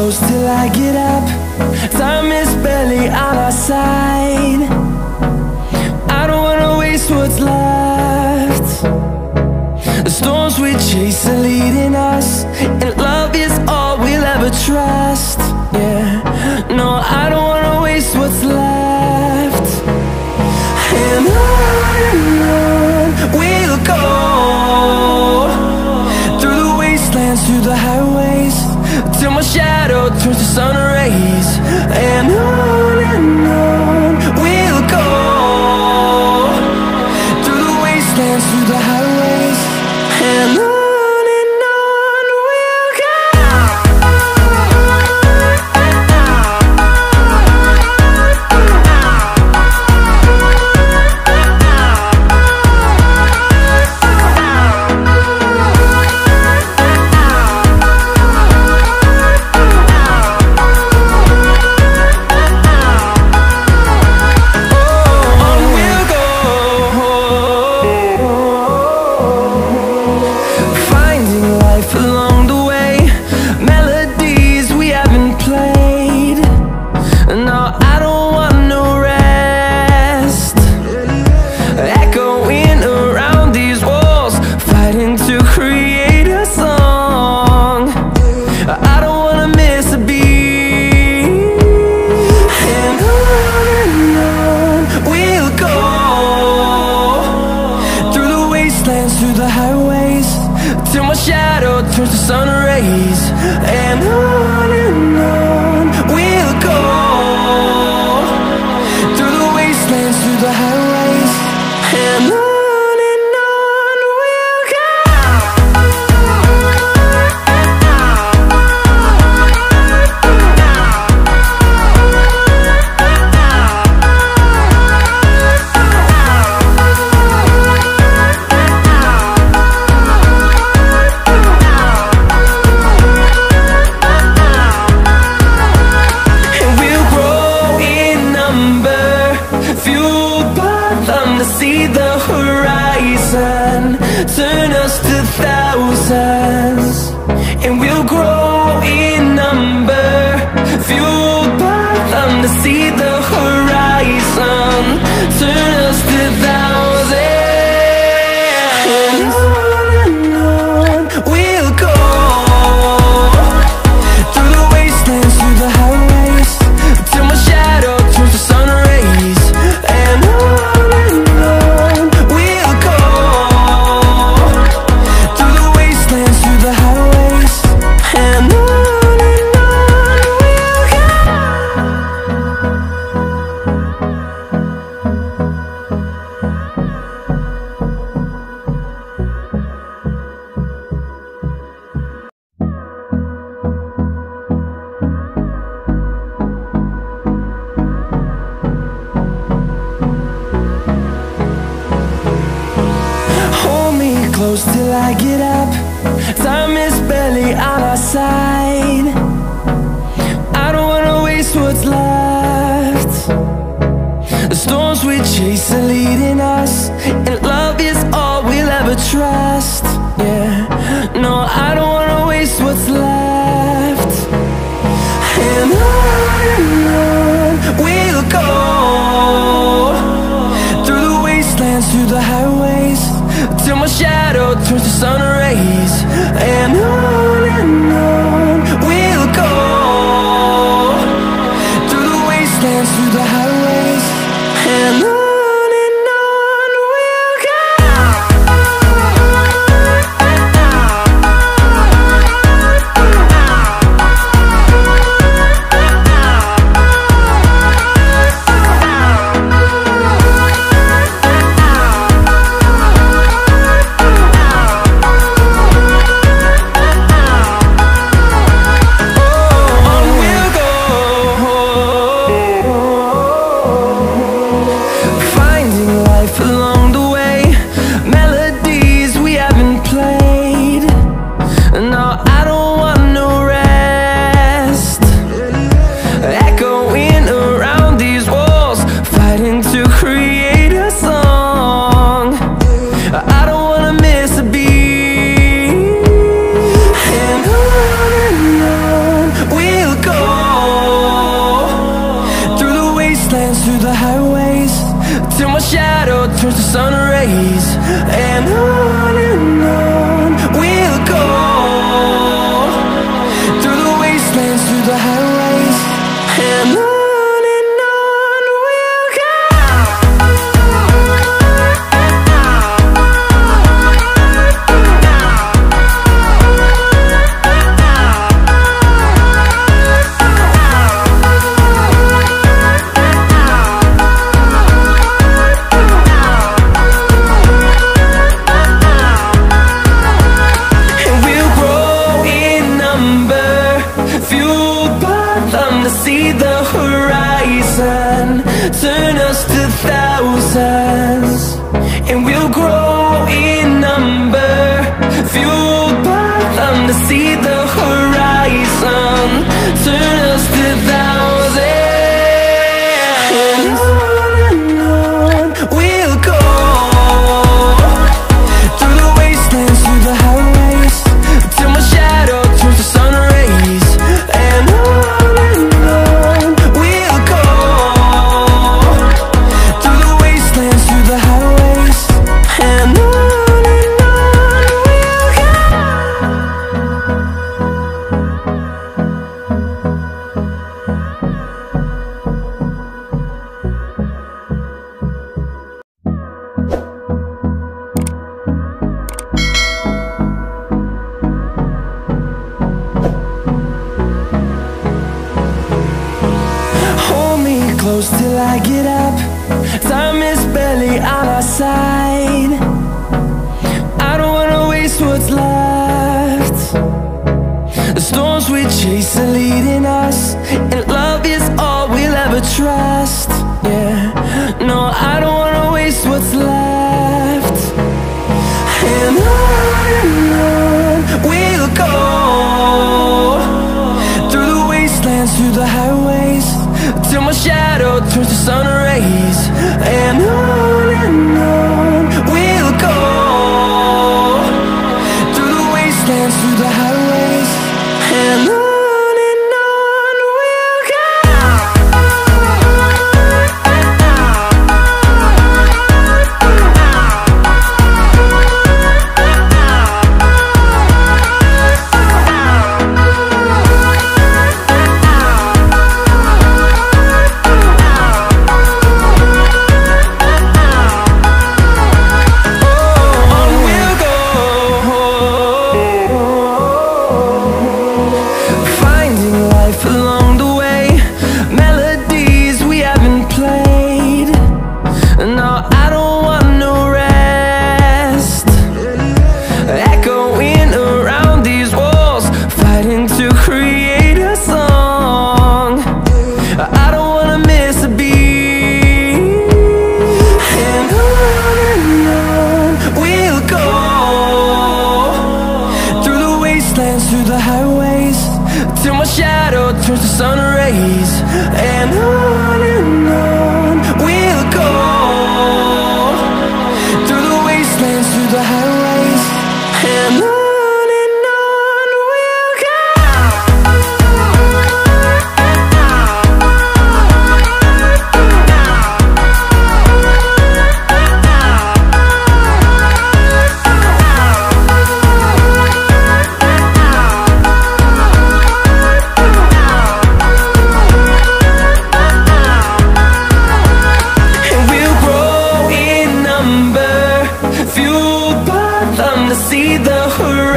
close till I get up. Time is barely on our side. I don't wanna waste what's left. The storms we chase are leading us, and love is all we'll ever trust. Yeah, no, I don't wanna waste what's left. And on we'll go, through the wastelands, through the highways, till my shadow turns to sun rays. And on we'll go, through the wastelands, through the highways, and on. Through the highways, till my shadow turns to sun rays. And on we'll go, through the wastelands, through the highways, and on. See the horizon, turn us to thousands, and we'll grow in number, fueled by them. To see the horizon, turn us to thousands, and on we'll go, through the wastelands, through the highways, till my shadow turns to sun rays. And close till I get up. Time is barely on our side. I don't wanna waste what's left. The storms we chase are leading us, and love is all we'll ever trust. Yeah, no, I don't wanna waste what's left. And on we'll go, through the wastelands, through the highways, till my shadow turns to sun rays. And on we'll go, through the wastelands, through the highways, and on. Oh, wastelands, through the highways, till my shadow turns to sun rays. And on we'll go, through the wastelands, through the highways, and on we'll go. See the horizon, turn us to thousands, and we'll grow in number, fueled by them. To see the horizon, turn us to thousands, and on we'll go, through the wastelands, through the highways, till my shadow turns to sun rays. And close till I get up, time is barely on our side. I don't wanna waste what's left. The storms we chase are leading us, and love is all we'll ever trust. Yeah, no, I don't wanna waste what's left. And on we'll go, through the wastelands, through the highways, till my shadow turns to sun rays. And on we'll go, through the wastelands, through the highways, and on. Through the highways, till my shadow turns to sun rays. And on we'll go, through the wastelands, through the highways, and on. See the horizon.